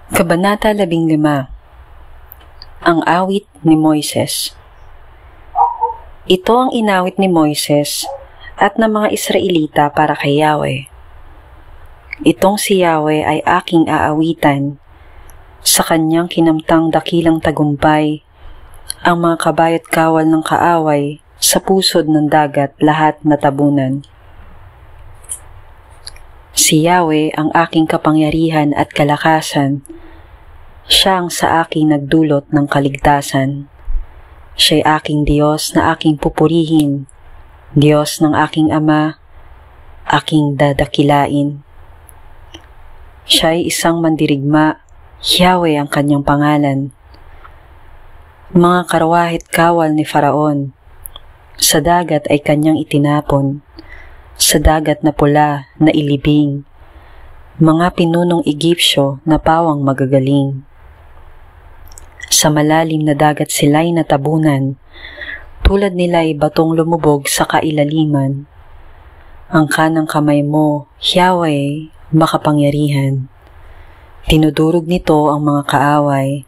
Kabanata 15. Ang awit ni Moises. Ito ang inawit ni Moises at ng mga Israelita para kay Yahweh. Itong si Yahweh ay aking aawitan, sa kanyang kinamtang dakilang tagumpay, ang mga kabayo't kawal ng kaaway, sa pusod ng dagat lahat natabunan. Si Yahweh ang aking kapangyarihan at kalakasan. Siya ang sa akin nagdulot ng kaligtasan. Siya'y aking Diyos na aking pupurihin, Diyos ng aking Ama, aking dadakilain. Siya'y isang mandirigma, Yahweh ang kanyang pangalan. Mga karwahit kawal ni Faraon, sa dagat ay kanyang itinapon, sa dagat na pula na ilibing, mga pinunong Egyptyo na pawang magagaling. Sa malalim na dagat sila'y natabunan, tulad nila'y batong lumubog sa kailaliman. Ang kanang kamay mo, Yahweh, makapangyarihan. Tinudurog nito ang mga kaaway.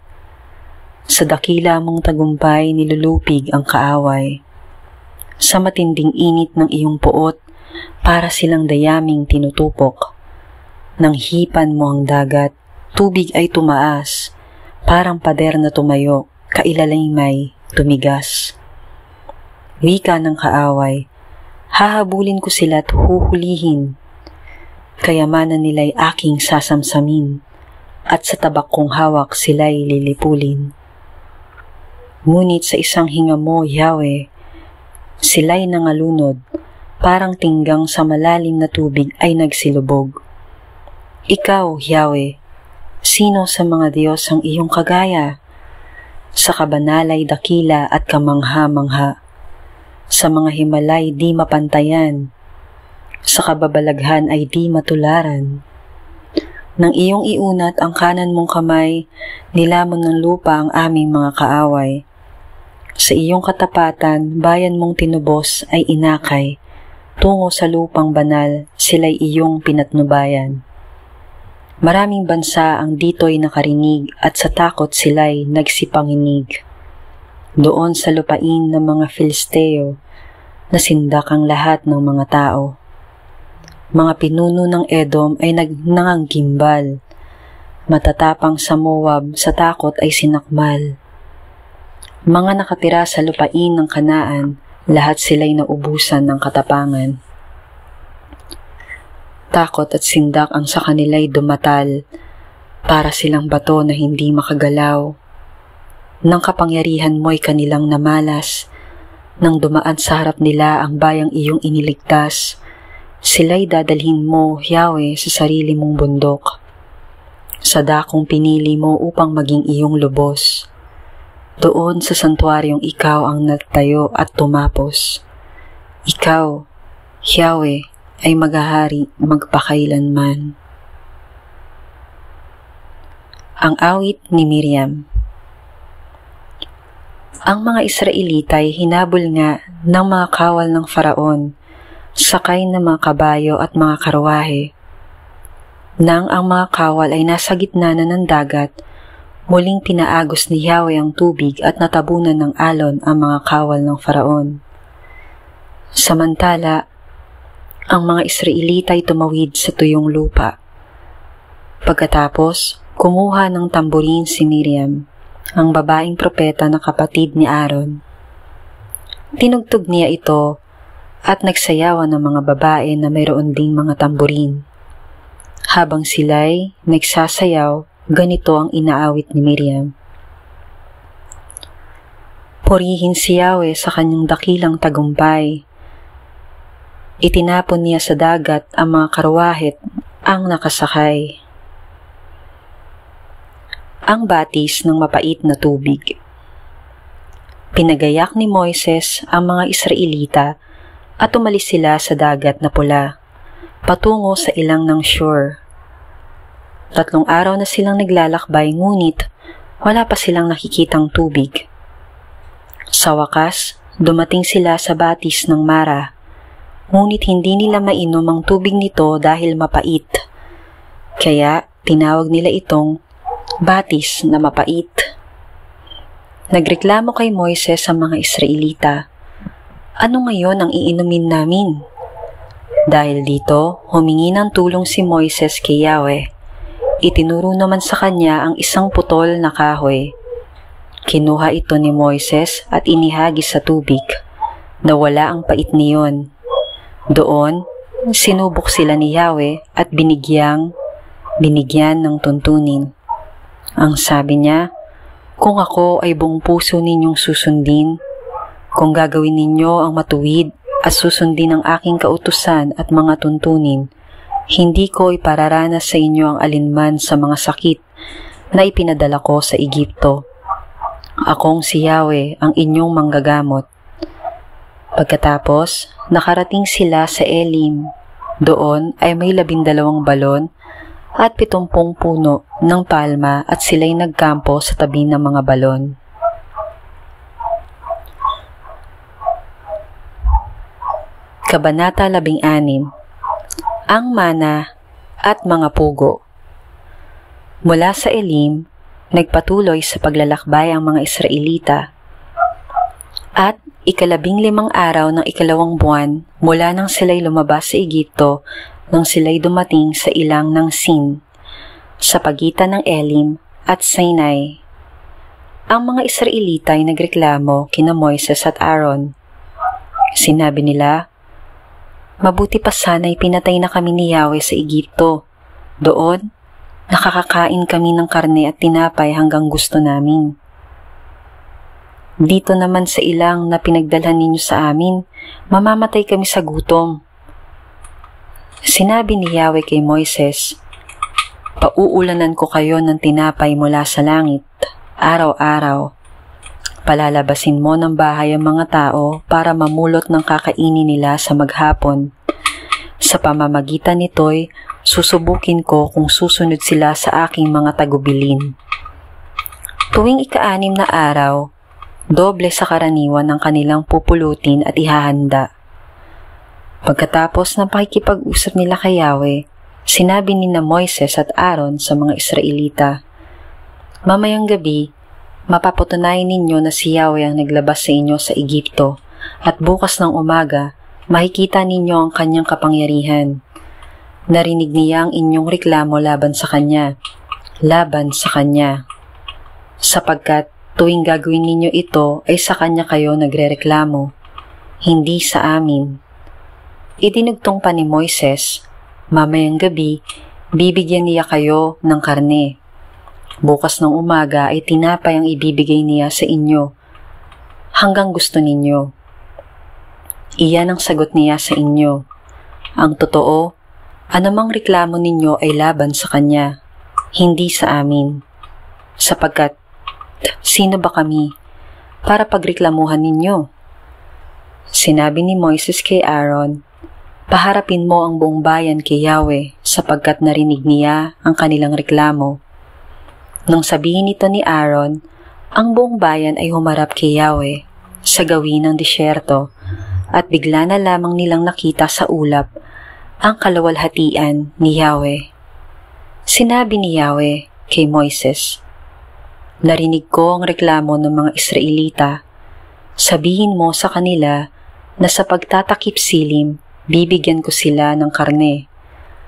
Sa dakila mong tagumpay nilulupig ang kaaway. Sa matinding init ng iyong puot, para silang dayaming tinutupok. Nang hipan mo ang dagat, tubig ay tumaas, parang pader na tumayo, kailalimay, tumigas. Wika ng kaaway, hahabulin ko sila at huhulihin. Kayamanan nila'y aking sasamsamin, at sa tabak kong hawak sila'y lilipulin. Ngunit sa isang hinga mo, Yahweh, sila'y nangalunod, parang tinggang sa malalim na tubig ay nagsilubog. Ikaw, Yahweh, sino sa mga Diyos ang iyong kagaya? Sa kabanalay dakila at kamangha-mangha, sa mga himalay di mapantayan, sa kababalaghan ay di matularan. Nang iyong iunat ang kanan mong kamay, nilamon ng lupa ang aming mga kaaway. Sa iyong katapatan, bayan mong tinubos ay inakay, tungo sa lupang banal, sila'y iyong pinatnubayan. Maraming bansa ang dito'y nakarinig at sa takot sila'y nagsipanginig. Doon sa lupain ng mga Filisteo, nasindak ang lahat ng mga tao. Mga pinuno ng Edom ay nangangimbal. Matatapang sa Moab sa takot ay sinakmal. Mga nakatira sa lupain ng Kanaan, lahat sila'y naubusan ng katapangan. Takot at sindak ang sa kanila'y dumatal, para silang bato na hindi makagalaw. Nang kapangyarihan mo'y kanilang namalas, nang dumaan sa harap nila ang bayang iyong iniligtas, sila'y dadalhin mo, Yahweh, sa sarili mong bundok. Sa dakong pinili mo upang maging iyong lubos. Doon sa santuaryong ikaw ang nagtayo at tumapos. Ikaw, Yahweh, ay maghahari magpakailanman. Ang awit ni Miriam. Ang mga Israelita ay hinabol nga ng mga kawal ng Faraon, sakay ng mga kabayo at mga karwahe. Nang ang mga kawal ay nasa gitna na ng dagat, muling pinaagos ni Yahweh ang tubig at natabunan ng alon ang mga kawal ng Faraon. Samantala, ang mga Israelita ay tumawid sa tuyong lupa. Pagkatapos, kumuha ng tamburin si Miriam, ang babaeng propeta na kapatid ni Aaron. Tinugtog niya ito at nagsayawan ng mga babae na mayroon ding mga tamburin. Habang sila'y nagsasayaw, ganito ang inaawit ni Miriam. Purihin si Yahweh sa kanyang dakilang tagumpay. Itinapon niya sa dagat ang mga karwahit ang nakasakay. Ang batis ng mapait na tubig. Pinagayak ni Moises ang mga Israelita at umalis sila sa dagat na pula, patungo sa ilang ng Shur. 3 araw na silang naglalakbay ngunit wala pa silang nakikitang tubig. Sa wakas, dumating sila sa batis ng Mara, ngunit hindi nila mainom ang tubig nito dahil mapait. Kaya tinawag nila itong batis na mapait. Nagreklamo kay Moises ang mga Israelita, "Ano ngayon ang iinumin namin?" Dahil dito, humingi ng tulong si Moises kay Yahweh. Itinuro naman sa kanya ang isang putol na kahoy. Kinuha ito ni Moises at inihagis sa tubig. Nawala ang pait niyon. Doon, sinubok sila ni Yahweh at binigyan ng tuntunin. Ang sabi niya, "Kung ako ay buong puso ninyong susundin, kung gagawin ninyo ang matuwid at susundin ang aking kautusan at mga tuntunin, hindi ko ipararanas sa inyo ang alinman sa mga sakit na ipinadala ko sa Ehipto. Akong si Yahweh ang inyong manggagamot." Pagkatapos, nakarating sila sa Elim. Doon ay may 12 balon at 70 puno ng palma at sila'y nagkampo sa tabi ng mga balon. Kabanata 16. Ang mana at mga pugo. Mula sa Elim, nagpatuloy sa paglalakbay ang mga Israelita. At 15 araw ng 2 buwan mula nang sila'y lumabas sa Ehipto nang sila'y dumating sa ilang ng Sin, sa pagitan ng Elim at Sinai. Ang mga Israelita ay nagreklamo kina Moises at Aaron. Sinabi nila, "Mabuti pa sana'y pinatay na kami ni Yahweh sa Ehipto. Doon, nakakakain kami ng karne at tinapay hanggang gusto namin. Dito naman sa ilang na pinagdalhan ninyo sa amin, mamamatay kami sa gutom." Sinabi ni Yahweh kay Moises, "Pauulanan ko kayo ng tinapay mula sa langit, araw-araw. Palalabasin mo ng bahay ang mga tao para mamulot ng kakainin nila sa maghapon. Sa pamamagitan nito'y susubukin ko kung susunod sila sa aking mga tagubilin. Tuwing 6 na araw, doble sa karaniwan ng kanilang pupulutin at ihahanda." Pagkatapos ng pakikipag-usap nila kay Yahweh, sinabi ni na Moises at Aaron sa mga Israelita, "Mamayang gabi, mapapatunayan ninyo na si Yahweh ang naglabas sa inyo sa Ehipto, at bukas ng umaga, makikita ninyo ang kanyang kapangyarihan. Narinig niya ang inyong reklamo laban sa kanya, sapagkat tuwing gagawin ninyo ito ay sa kanya kayo nagrereklamo, hindi sa amin." Idinugtong pa ni Moises, "Mamayang gabi, bibigyan niya kayo ng karne. Bukas ng umaga ay tinapay ang ibibigay niya sa inyo, hanggang gusto ninyo. Iyan ang sagot niya sa inyo. Ang totoo, anumang reklamo ninyo ay laban sa kanya, hindi sa amin. Sapagkat, sino ba kami para pagreklamuhan ninyo?" Sinabi ni Moises kay Aaron, "Paharapin mo ang buong bayan kay Yahweh sapagkat narinig niya ang kanilang reklamo." Nang sabihin ito ni Aaron, ang buong bayan ay humarap kay Yahweh sa gawin ng disyerto, at bigla na lamang nilang nakita sa ulap ang kalawalhatian ni Yahweh. Sinabi ni Yahweh kay Moises, "Narinig ko ang reklamo ng mga Israelita. Sabihin mo sa kanila na sa pagtatakip silim, bibigyan ko sila ng karne.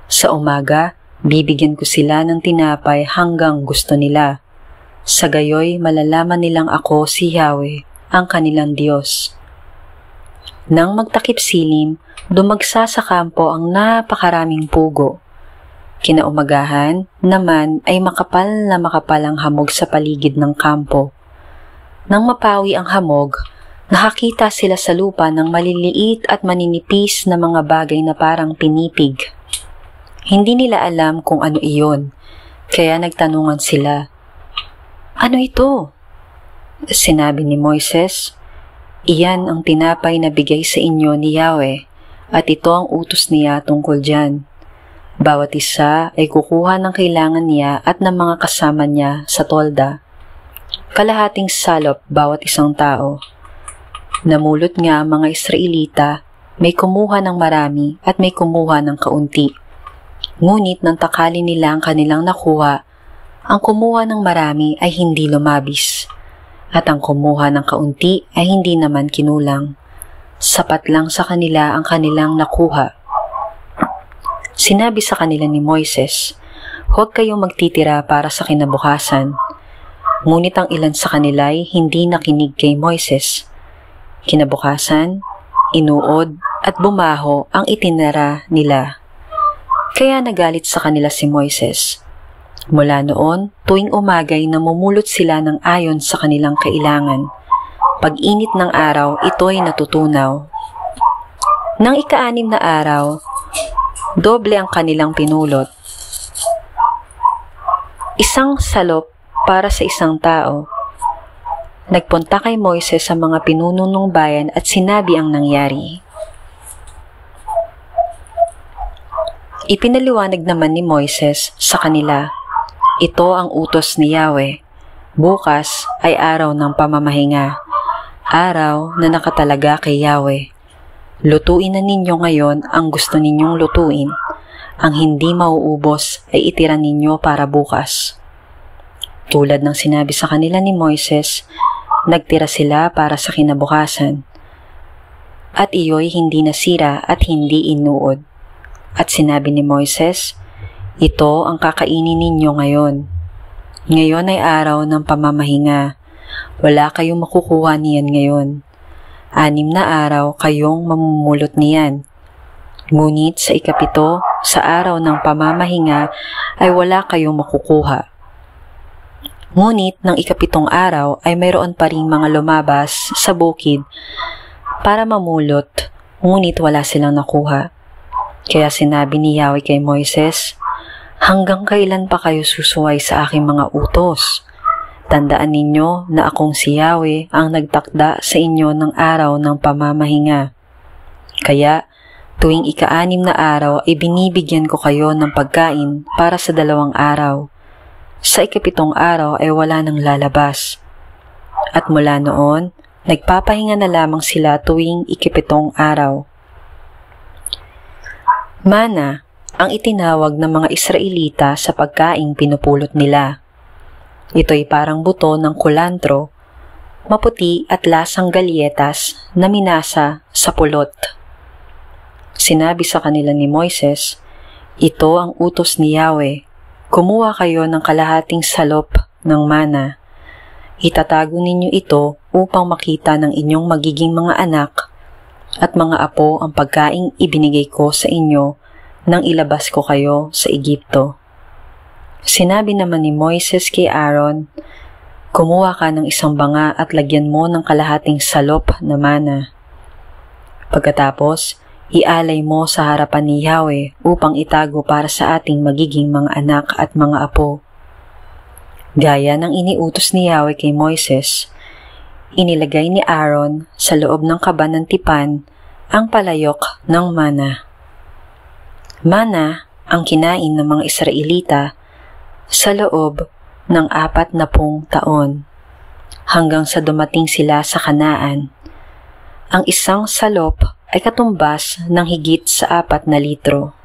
Sa umaga, bibigyan ko sila ng tinapay hanggang gusto nila. Sa gayoy, malalaman nilang ako si Yahweh, ang kanilang Diyos." Nang magtakip silim, dumagsa sa kampo ang napakaraming pugo. Kinaumagahan naman ay makapal ang hamog sa paligid ng kampo. Nang mapawi ang hamog, nakakita sila sa lupa ng maliliit at maninipis na mga bagay na parang pinipig. Hindi nila alam kung ano iyon, kaya nagtanungan sila, "Ano ito?" Sinabi ni Moises, "Iyan ang tinapay na bigay sa inyo ni Yahweh, at ito ang utos niya tungkol dyan. Bawat isa ay kukuha ng kailangan niya at ng mga kasama niya sa tolda. Kalahating salop bawat isang tao." Namulot nga ang mga Israelita, may kumuha ng marami at may kumuha ng kaunti. Ngunit nang takali nila ang kanilang nakuha, Ang kumuha ng marami ay hindi lumabis, at ang kumuha ng kaunti ay hindi naman kinulang. Sapat lang sa kanila ang kanilang nakuha. Sinabi sa kanila ni Moises, "Huwag kayong magtitira para sa kinabukasan." Ngunit ang ilan sa kanila ay hindi nakinig kay Moises. Kinabukasan, inuod at bumaho ang itinara nila. Kaya nagalit sa kanila si Moises. Mula noon, tuwing umagay namumulot sila ng ayon sa kanilang kailangan. Pag-init ng araw, ito'y natutunaw. Nang ika-6 na araw, doble ang kanilang pinulot. Isang salop para sa isang tao. Nagpunta kay Moises sa mga pinuno ng bayan at sinabi ang nangyari. Ipinaliwanag naman ni Moises sa kanila, "Ito ang utos ni Yahweh. Bukas ay araw ng pamamahinga, araw na nakatalaga kay Yahweh. Lutuin na ninyo ngayon ang gusto ninyong lutuin. Ang hindi mauubos ay itira ninyo para bukas." Tulad ng sinabi sa kanila ni Moises, nagtira sila para sa kinabukasan. At iyo'y hindi nasira at hindi inuod. At sinabi ni Moises, "Ito ang kakainin ninyo ngayon. Ngayon ay araw ng pamamahinga. Wala kayong makukuha niyan ngayon. 6 na araw kayong mamumulot niyan. Ngunit sa ika-7, sa araw ng pamamahinga, ay wala kayong makukuha. Ngunit ng ika-7 araw ay mayroon pa ring mga lumabas sa bukid para mamulot, ngunit wala silang nakuha. Kaya sinabi ni Yahweh kay Moises, "Hanggang kailan pa kayo susuway sa aking mga utos? Tandaan ninyo na akong si Yahweh ang nagtakda sa inyo ng araw ng pamamahinga. Kaya tuwing ika-6 na araw ay binibigyan ko kayo ng pagkain para sa 2 araw. Sa ika-7 araw ay wala nang lalabas." At mula noon, nagpapahinga na lamang sila tuwing ika-7 araw. Mana ang itinawag ng mga Israelita sa pagkaing pinupulot nila. Ito'y parang buto ng kulantro, maputi at lasang galyetas na minasa sa pulot. Sinabi sa kanila ni Moises, "Ito ang utos ni Yahweh. Kumuha kayo ng kalahating salop ng mana. Itatago ninyo ito upang makita ng inyong magiging mga anak at mga apo ang pagkaing ibinigay ko sa inyo nang ilabas ko kayo sa Egypto." Sinabi naman ni Moises kay Aaron, "Kumuha ka ng isang banga at lagyan mo ng kalahating salop na mana. Pagkatapos, ialay mo sa harapan ni Yahweh upang itago para sa ating magiging mga anak at mga apo." Gaya ng iniutos ni Yahweh kay Moises, inilagay ni Aaron sa loob ng kaba ng tipan ang palayok ng mana. Mana ang kinain ng mga Israelita sa loob ng 40 taon hanggang sa dumating sila sa Kanaan. Ang isang salop ay katumbas ng higit sa 4 na litro.